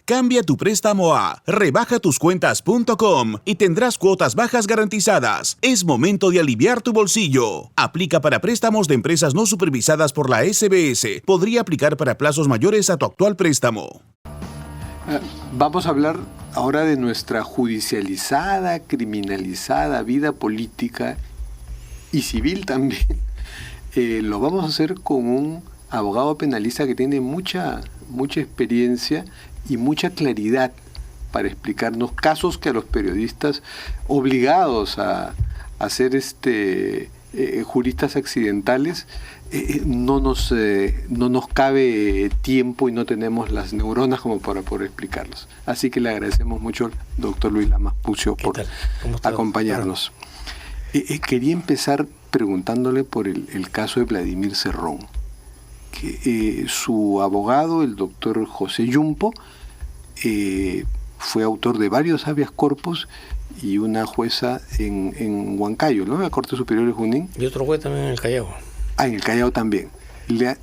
Cambia tu préstamo a rebajatuscuentas.com y tendrás cuotas bajas garantizadas. Es momento de aliviar tu bolsillo. Aplica para préstamos de empresas no supervisadas por la SBS. Podría aplicar para plazos mayores a tu actual préstamo. Vamos a hablar ahora de nuestra judicializada, criminalizada vida política y civil también. Lo vamos a hacer con un abogado penalista que tiene mucha experiencia y mucha claridad para explicarnos casos que a los periodistas obligados a ser juristas accidentales no nos cabe tiempo y no tenemos las neuronas como para poder explicarlos. Así que le agradecemos mucho al doctor Luis Lamas Puccio por acompañarnos. Quería empezar preguntándole por el caso de Vladimir Cerrón. Que, su abogado, el doctor José Yumpo, fue autor de varios habeas corpus y una jueza en Huancayo, ¿no? La Corte Superior de Junín. Y otro juez también en el Callao. En el Callao también.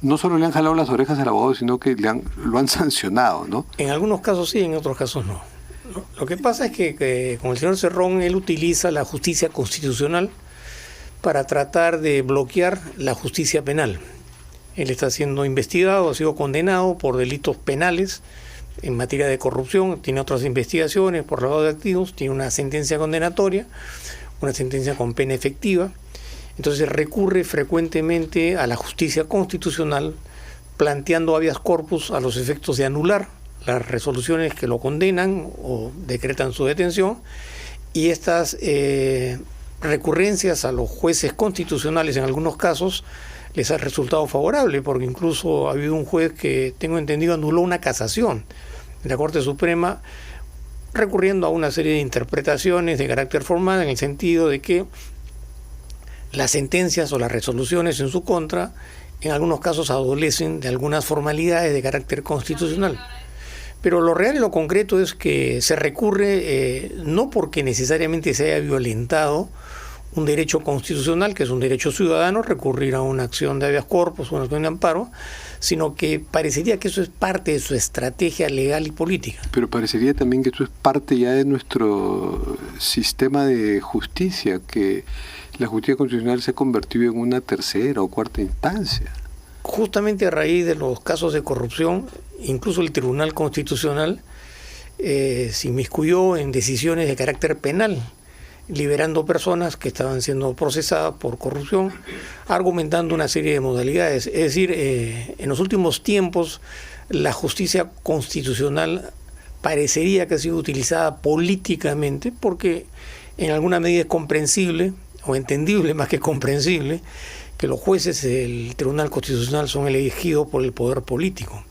No solo le han jalado las orejas al abogado, sino que lo han sancionado, ¿no? En algunos casos sí, en otros casos no. Lo que pasa es que con el señor Cerrón, él utiliza la justicia constitucional para tratar de bloquear la justicia penal. Él está siendo investigado, ha sido condenado por delitos penales en materia de corrupción, tiene otras investigaciones por lavado de activos, tiene una sentencia condenatoria, una sentencia con pena efectiva. Entonces recurre frecuentemente a la justicia constitucional planteando habeas corpus a los efectos de anular las resoluciones que lo condenan o decretan su detención, y estas recurrencias a los jueces constitucionales en algunos casos les ha resultado favorable, porque incluso ha habido un juez que, tengo entendido, anuló una casación de la Corte Suprema recurriendo a una serie de interpretaciones de carácter formal, en el sentido de que las sentencias o las resoluciones en su contra en algunos casos adolecen de algunas formalidades de carácter constitucional. Pero lo real y lo concreto es que se recurre no porque necesariamente se haya violentado un derecho constitucional, que es un derecho ciudadano, recurrir a una acción de habeas corpus, una acción de amparo, sino que parecería que eso es parte de su estrategia legal y política. Pero parecería también que eso es parte ya de nuestro sistema de justicia, que la justicia constitucional se ha convertido en una tercera o cuarta instancia. Justamente a raíz de los casos de corrupción, incluso el Tribunal Constitucional se inmiscuyó en decisiones de carácter penal, liberando personas que estaban siendo procesadas por corrupción, argumentando una serie de modalidades. Es decir, en los últimos tiempos la justicia constitucional parecería que ha sido utilizada políticamente, porque en alguna medida es comprensible, o entendible más que comprensible, que los jueces del Tribunal Constitucional son elegidos por el poder político.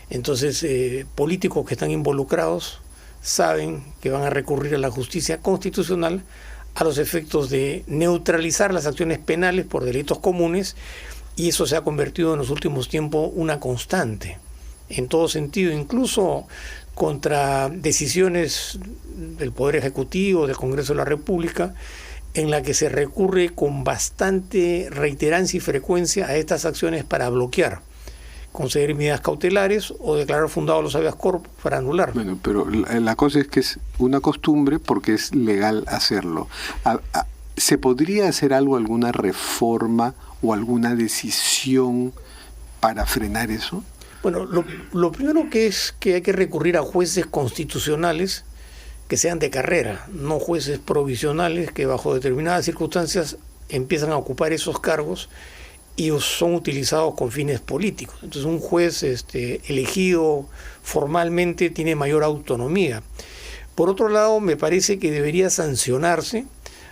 Entonces, políticos que están involucrados saben que van a recurrir a la justicia constitucional a los efectos de neutralizar las acciones penales por delitos comunes, y eso se ha convertido en los últimos tiempos una constante, en todo sentido, incluso contra decisiones del Poder Ejecutivo, del Congreso de la República, en la que se recurre con bastante reiterancia y frecuencia a estas acciones para bloquear, conceder medidas cautelares o declarar fundados los habeas corpus para anular. Bueno, pero la cosa es que es una costumbre porque es legal hacerlo. ¿Se podría hacer alguna reforma o alguna decisión para frenar eso? Bueno, lo primero que es que hay que recurrir a jueces constitucionales que sean de carrera, no jueces provisionales que bajo determinadas circunstancias empiezan a ocupar esos cargos y son utilizados con fines políticos. Entonces un juez elegido formalmente tiene mayor autonomía. Por otro lado, me parece que debería sancionarse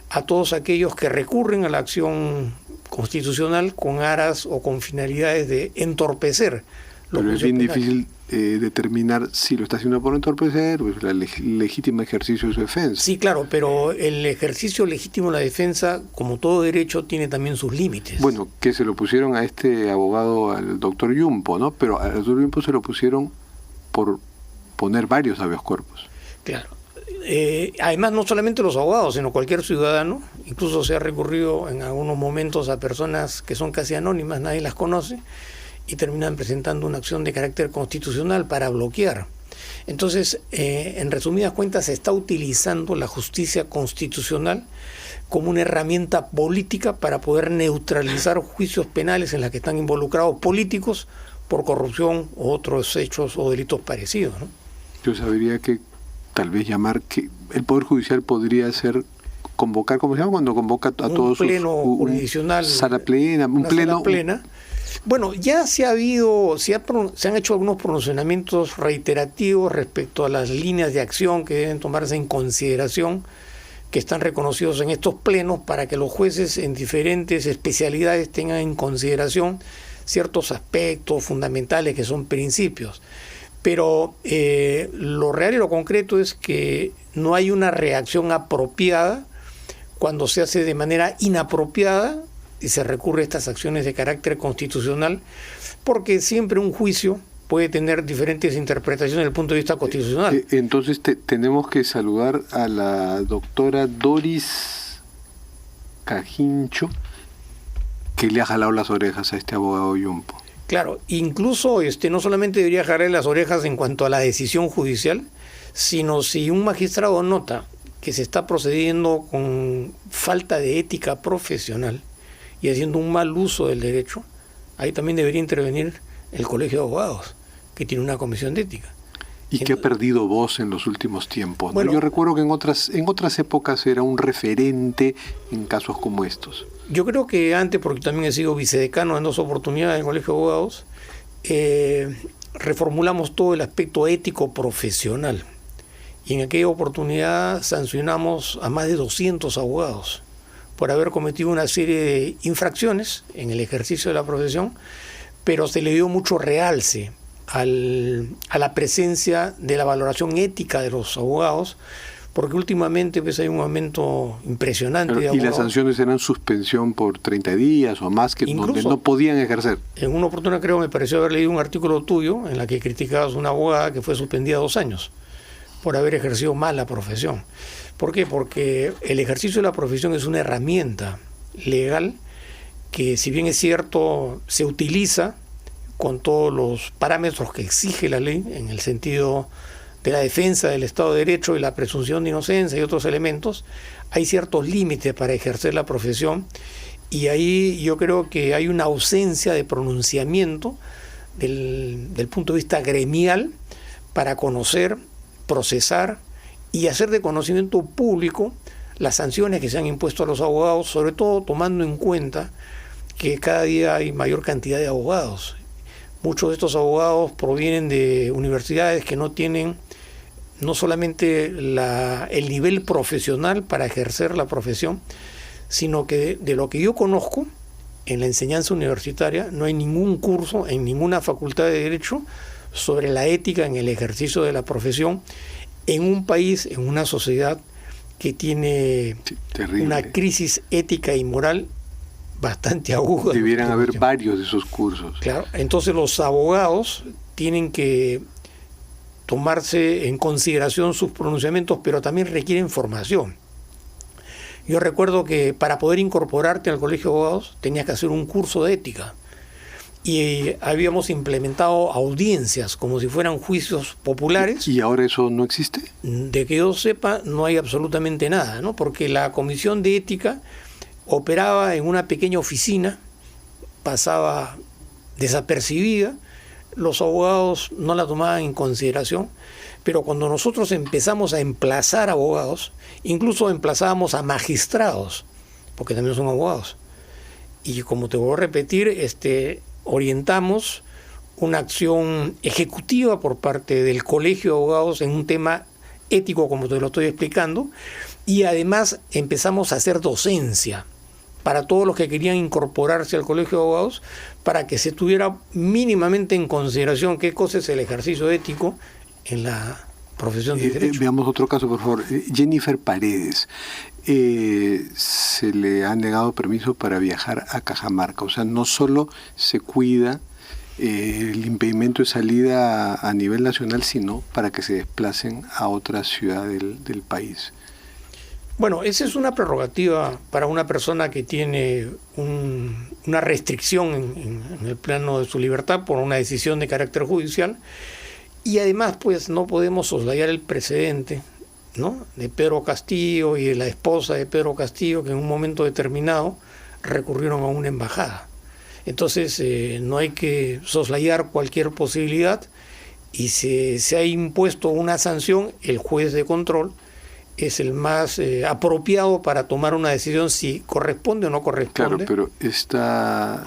a todos aquellos que recurren a la acción constitucional con aras o con finalidades de entorpecer. Pero es bien difícil determinar si lo está haciendo por entorpecer o es el legítimo ejercicio de su defensa. Sí, claro, pero el ejercicio legítimo de la defensa, como todo derecho, tiene también sus límites. Bueno, que se lo pusieron a este abogado, al doctor Yumpo, ¿no? Pero al doctor Yumpo se lo pusieron por poner varios habeas corpus. Claro. Además, no solamente los abogados, sino cualquier ciudadano, incluso se ha recurrido en algunos momentos a personas que son casi anónimas, nadie las conoce, y terminan presentando una acción de carácter constitucional para bloquear. Entonces, en resumidas cuentas, se está utilizando la justicia constitucional como una herramienta política para poder neutralizar juicios penales en los que están involucrados políticos por corrupción u otros hechos o delitos parecidos, ¿no? Yo sabría que tal vez llamar que el Poder Judicial podría ser convocar, ¿cómo se llama? Cuando convoca a todos un pleno jurisdiccional, sala plena, un pleno sala plena. Bueno, ya se han hecho algunos pronunciamientos reiterativos respecto a las líneas de acción que deben tomarse en consideración, que están reconocidos en estos plenos para que los jueces en diferentes especialidades tengan en consideración ciertos aspectos fundamentales que son principios. Pero lo real y lo concreto es que no hay una reacción apropiada cuando se hace de manera inapropiada y se recurre a estas acciones de carácter constitucional, porque siempre un juicio puede tener diferentes interpretaciones desde el punto de vista constitucional. Entonces tenemos que saludar a la doctora Doris Cajincho, que le ha jalado las orejas a este abogado Yumpo. Claro, incluso no solamente debería jalarle las orejas en cuanto a la decisión judicial, sino si un magistrado nota que se está procediendo con falta de ética profesional y haciendo un mal uso del derecho, ahí también debería intervenir el Colegio de Abogados, que tiene una comisión de ética. Y que ha perdido voz en los últimos tiempos. Bueno, yo recuerdo que en otras épocas era un referente en casos como estos. Yo creo que antes, porque también he sido vicedecano en 2 oportunidades en el Colegio de Abogados, reformulamos todo el aspecto ético profesional. Y en aquella oportunidad sancionamos a más de 200 abogados por haber cometido una serie de infracciones en el ejercicio de la profesión, pero se le dio mucho realce a la presencia de la valoración ética de los abogados, porque últimamente pues hay un aumento impresionante de abogados. Y las sanciones eran suspensión por 30 días o más, que incluso, donde no podían ejercer. En una oportunidad me pareció haber leído un artículo tuyo en la que criticabas a una abogada que fue suspendida 2 años por haber ejercido mal la profesión. ¿Por qué? Porque el ejercicio de la profesión es una herramienta legal que, si bien es cierto, se utiliza con todos los parámetros que exige la ley, en el sentido de la defensa del Estado de Derecho y la presunción de inocencia y otros elementos, hay ciertos límites para ejercer la profesión, y ahí yo creo que hay una ausencia de pronunciamiento del punto de vista gremial para conocer, procesar y hacer de conocimiento público las sanciones que se han impuesto a los abogados, sobre todo tomando en cuenta que cada día hay mayor cantidad de abogados. Muchos de estos abogados provienen de universidades que no tienen no solamente el nivel profesional para ejercer la profesión, sino que de lo que yo conozco, en la enseñanza universitaria no hay ningún curso en ninguna facultad de Derecho sobre la ética en el ejercicio de la profesión en un país, en una sociedad que tiene una crisis ética y moral bastante aguda. Debieran haber varios de esos cursos. Claro, entonces los abogados tienen que tomarse en consideración sus pronunciamientos, pero también requieren formación. Yo recuerdo que para poder incorporarte al Colegio de Abogados tenías que hacer un curso de ética, y habíamos implementado audiencias como si fueran juicios populares. ¿Y ahora eso no existe? De que yo sepa, no hay absolutamente nada, ¿no? Porque la comisión de ética operaba en una pequeña oficina, pasaba desapercibida, los abogados no la tomaban en consideración, pero cuando nosotros empezamos a emplazar abogados, incluso emplazábamos a magistrados, porque también son abogados, y como te voy a repetir, orientamos una acción ejecutiva por parte del Colegio de Abogados en un tema ético, como te lo estoy explicando, y además empezamos a hacer docencia para todos los que querían incorporarse al Colegio de Abogados, para que se tuviera mínimamente en consideración qué cosa es el ejercicio ético en la profesión de Derecho. Veamos otro caso, por favor. Jennifer Paredes. Se le ha negado permiso para viajar a Cajamarca. O sea, no solo se cuida el impedimento de salida a nivel nacional, sino para que se desplacen a otra ciudad del país. Bueno, esa es una prerrogativa para una persona que tiene una restricción en el plano de su libertad por una decisión de carácter judicial, Y además, pues, no podemos soslayar el precedente, ¿no?, de Pedro Castillo y de la esposa de Pedro Castillo, que en un momento determinado recurrieron a una embajada. Entonces, no hay que soslayar cualquier posibilidad, y se ha impuesto una sanción. El juez de control es el más apropiado para tomar una decisión si corresponde o no corresponde. Claro, pero esta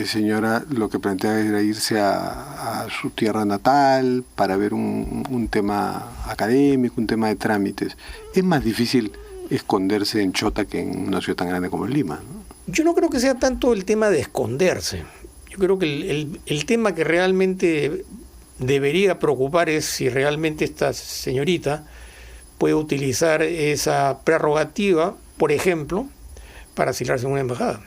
señora lo que plantea era irse a su tierra natal para ver un tema académico, un tema de trámites. Es más difícil esconderse en Chota que en una ciudad tan grande como Lima, ¿no? Yo no creo que sea tanto el tema de esconderse. Yo creo que el tema que realmente debería preocupar es si realmente esta señorita puede utilizar esa prerrogativa, por ejemplo, para asilarse en una embajada.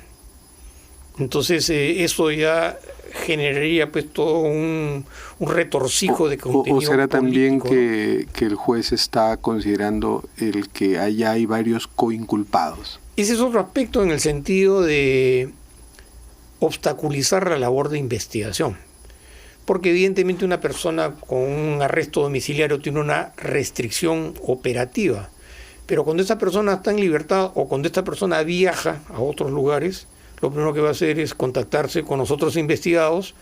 Entonces, eso ya generaría pues todo un retorcijo de contenido. ¿O será también político, que el juez está considerando el que allá hay varios coinculpados? Ese es otro aspecto, en el sentido de obstaculizar la labor de investigación. Porque evidentemente una persona con un arresto domiciliario tiene una restricción operativa. Pero cuando esta persona está en libertad o cuando esta persona viaja a otros lugares, lo primero que va a hacer es contactarse con los otros investigados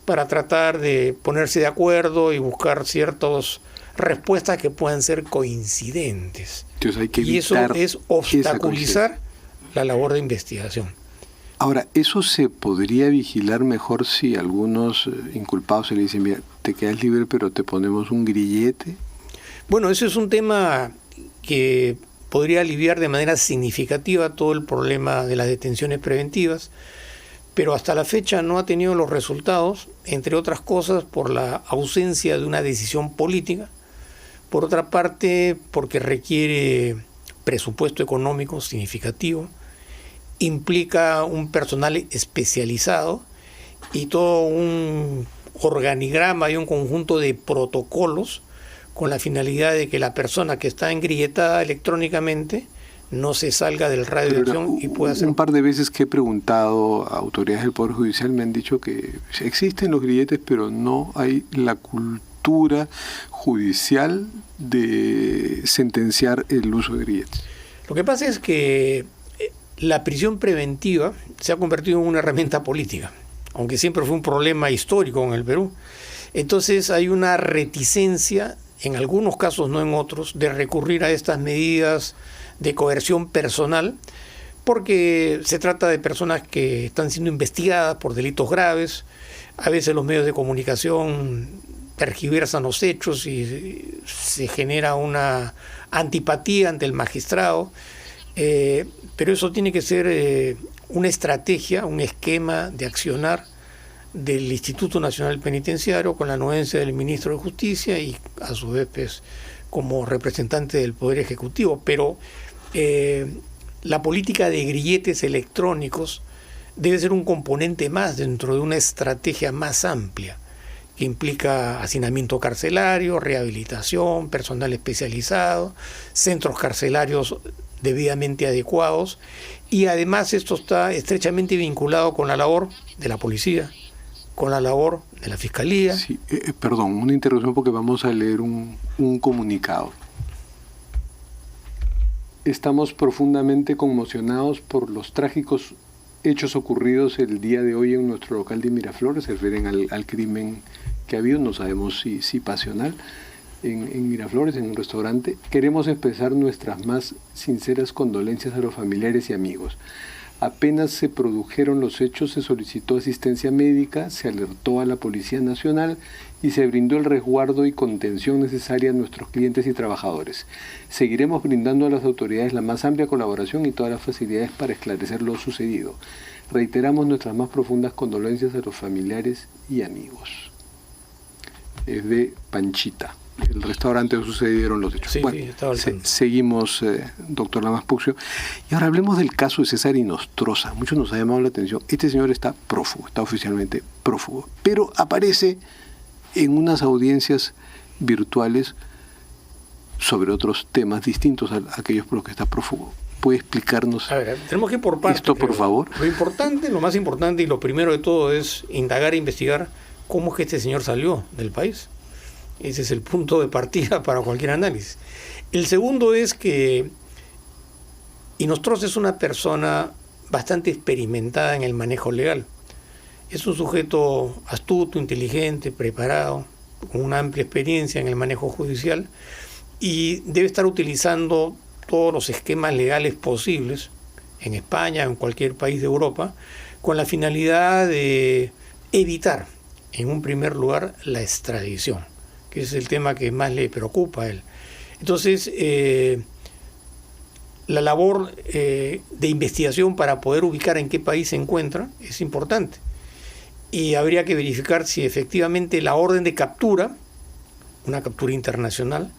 para tratar de ponerse de acuerdo y buscar ciertas respuestas que puedan ser coincidentes. Entonces hay que y eso es obstaculizar la labor de investigación. Ahora, ¿eso se podría vigilar mejor si a algunos inculpados se le dicen, mira, te quedas libre pero te ponemos un grillete? Bueno, eso es un tema que podría aliviar de manera significativa todo el problema de las detenciones preventivas, pero hasta la fecha no ha tenido los resultados, entre otras cosas por la ausencia de una decisión política, por otra parte porque requiere presupuesto económico significativo, implica un personal especializado y todo un organigrama y un conjunto de protocolos con la finalidad de que la persona que está engrilletada electrónicamente no se salga del radio de acción y pueda hacer... Un par de veces que he preguntado a autoridades del Poder Judicial me han dicho que existen los grilletes, pero no hay la cultura judicial de sentenciar el uso de grilletes. Lo que pasa es que la prisión preventiva se ha convertido en una herramienta política, aunque siempre fue un problema histórico en el Perú. Entonces hay una reticencia, en algunos casos, no en otros, de recurrir a estas medidas de coerción personal, porque se trata de personas que están siendo investigadas por delitos graves. A veces los medios de comunicación tergiversan los hechos y se genera una antipatía ante el magistrado. Pero eso tiene que ser una estrategia, un esquema de accionar del Instituto Nacional Penitenciario con la anuencia del Ministro de Justicia y a su vez pues, como representante del Poder Ejecutivo. Pero la política de grilletes electrónicos debe ser un componente más dentro de una estrategia más amplia que implica hacinamiento carcelario, rehabilitación, personal especializado, centros carcelarios debidamente adecuados, y además esto está estrechamente vinculado con la labor de la policía, con la labor de la Fiscalía. Sí, perdón, una interrupción porque vamos a leer un comunicado. Estamos profundamente conmocionados por los trágicos hechos ocurridos el día de hoy en nuestro local de Miraflores. Se refieren al crimen que ha habido, no sabemos si pasional, en Miraflores, en un restaurante. Queremos expresar nuestras más sinceras condolencias a los familiares y amigos. Apenas se produjeron los hechos, se solicitó asistencia médica, se alertó a la Policía Nacional y se brindó el resguardo y contención necesaria a nuestros clientes y trabajadores. Seguiremos brindando a las autoridades la más amplia colaboración y todas las facilidades para esclarecer lo sucedido. Reiteramos nuestras más profundas condolencias a los familiares y amigos. Es de Panchita, el restaurante donde sucedieron los hechos. Sí, bueno, sí, seguimos, doctor Lamas Puccio. Y ahora hablemos del caso de César Inostroza. Mucho nos ha llamado la atención. Este señor está prófugo, está oficialmente prófugo, pero aparece en unas audiencias virtuales sobre otros temas distintos a aquellos por los que está prófugo. ¿Puede explicarnos tenemos que ir por partes, esto, por favor? Lo más importante y lo primero de todo es indagar e investigar cómo es que este señor salió del país. Ese es el punto de partida para cualquier análisis. El segundo es que Inostroza es una persona bastante experimentada en el manejo legal. Es un sujeto astuto, inteligente, preparado, con una amplia experiencia en el manejo judicial y debe estar utilizando todos los esquemas legales posibles en España o en cualquier país de Europa con la finalidad de evitar, en un primer lugar, la extradición, que es el tema que más le preocupa a él. Entonces, la labor de investigación para poder ubicar en qué país se encuentra es importante. Y habría que verificar si efectivamente la orden de captura, una captura internacional,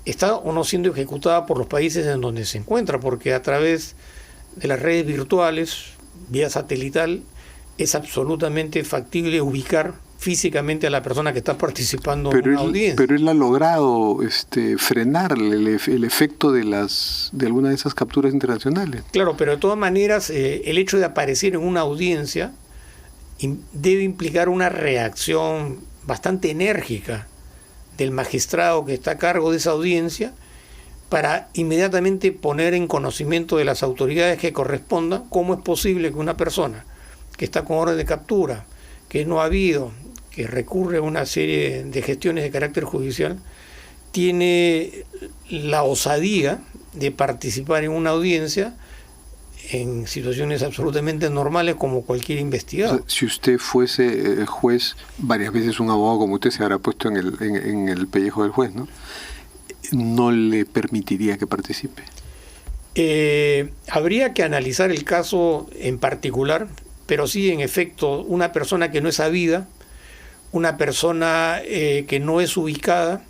está o no siendo ejecutada por los países en donde se encuentra, porque a través de las redes virtuales, vía satelital, es absolutamente factible ubicar físicamente a la persona que está participando en una audiencia. Pero él ha logrado frenar el efecto de alguna de esas capturas internacionales. Claro, pero de todas maneras el hecho de aparecer en una audiencia debe implicar una reacción bastante enérgica del magistrado que está a cargo de esa audiencia para inmediatamente poner en conocimiento de las autoridades que correspondan cómo es posible que una persona que está con orden de captura, que no ha habido, que recurre a una serie de gestiones de carácter judicial, tiene la osadía de participar en una audiencia en situaciones absolutamente normales como cualquier investigado. O sea, si usted fuese juez, varias veces un abogado como usted se habrá puesto en el pellejo del juez, ¿no? ¿No le permitiría que participe? Habría que analizar el caso en particular, pero sí, en efecto, una persona que no es sabida, una persona que no es ubicada,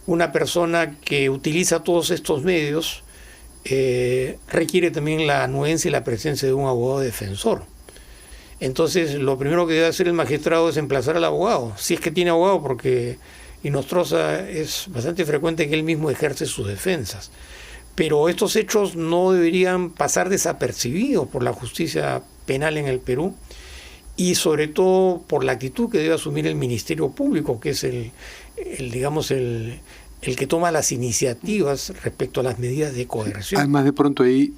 una persona que utiliza todos estos medios, requiere también la anuencia y la presencia de un abogado defensor. Entonces, lo primero que debe hacer el magistrado es emplazar al abogado, si es que tiene abogado, porque Inostroza es bastante frecuente que él mismo ejerce sus defensas. Pero estos hechos no deberían pasar desapercibidos por la justicia penal en el Perú y sobre todo por la actitud que debe asumir el Ministerio Público, que es el que toma las iniciativas respecto a las medidas de coerción. Además, de pronto ahí,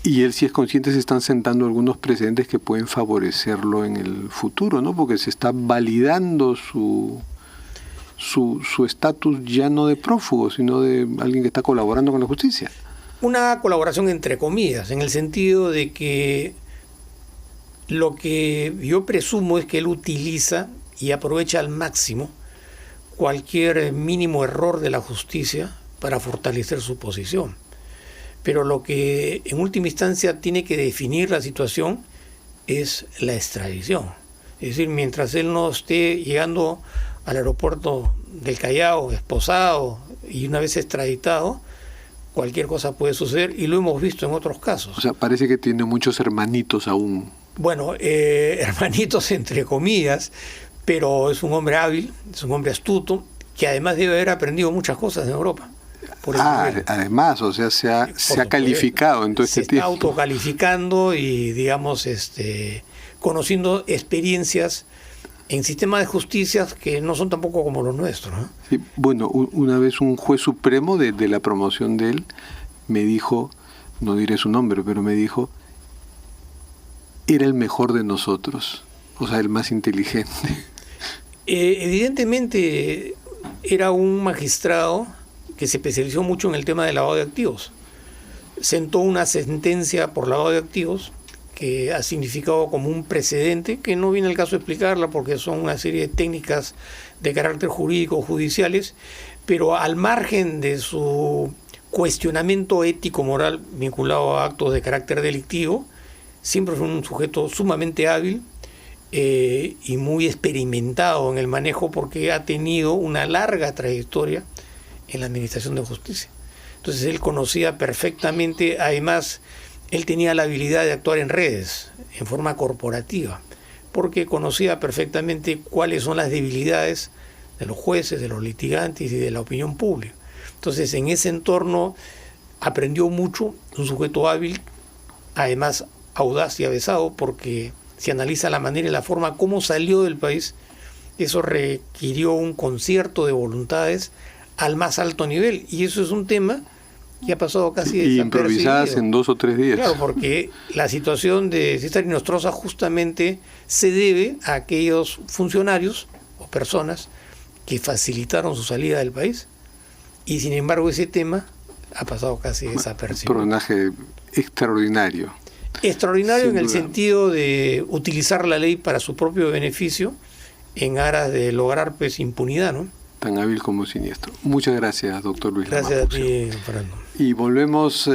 y él sí es consciente, se están sentando algunos precedentes que pueden favorecerlo en el futuro, ¿no? Porque se está validando su estatus ya no de prófugo, sino de alguien que está colaborando con la justicia. Una colaboración entre comillas, en el sentido de que lo que yo presumo es que él utiliza y aprovecha al máximo cualquier mínimo error de la justicia para fortalecer su posición. Pero lo que en última instancia tiene que definir la situación es la extradición. Es decir, mientras él no esté llegando al aeropuerto del Callao, esposado y una vez extraditado, cualquier cosa puede suceder y lo hemos visto en otros casos. O sea, parece que tiene muchos hermanitos aún. Bueno, hermanitos entre comillas, pero es un hombre hábil, es un hombre astuto, que además debe haber aprendido muchas cosas en Europa. Además, o sea, se ha calificado en todo este tiempo. Se está autocalificando y, digamos, conociendo experiencias en sistemas de justicia que no son tampoco como los nuestros, ¿no? Sí, bueno, una vez un juez supremo de la promoción de él me dijo, no diré su nombre, pero me dijo, era el mejor de nosotros, o sea, el más inteligente. Evidentemente era un magistrado que se especializó mucho en el tema de lavado de activos. Sentó una sentencia por lavado de activos que ha significado como un precedente, que no viene el caso de explicarla porque son una serie de técnicas de carácter jurídico judiciales, pero al margen de su cuestionamiento ético-moral vinculado a actos de carácter delictivo, siempre fue un sujeto sumamente hábil y muy experimentado en el manejo porque ha tenido una larga trayectoria en la administración de justicia. Entonces él conocía perfectamente, además él tenía la habilidad de actuar en redes, en forma corporativa, porque conocía perfectamente cuáles son las debilidades de los jueces, de los litigantes y de la opinión pública. Entonces en ese entorno aprendió mucho, un sujeto hábil, además audaz y avesado, porque si analiza la manera y la forma como salió del país, Eso requirió un concierto de voluntades al más alto nivel, y eso es un tema que ha pasado casi y improvisadas desapercibido. en 2 o 3 días. Claro, porque la situación de César Nostroza justamente se debe a aquellos funcionarios o personas que facilitaron su salida del país, y sin embargo ese tema ha pasado casi Un desapercibido. personaje extraordinario. Extraordinario Sin en el duda. sentido de utilizar la ley para su propio beneficio en aras de lograr pues impunidad, ¿no? Tan hábil como siniestro. Muchas gracias, doctor Luis Lamas Gracias a Puccio. ti, Fernando. Y volvemos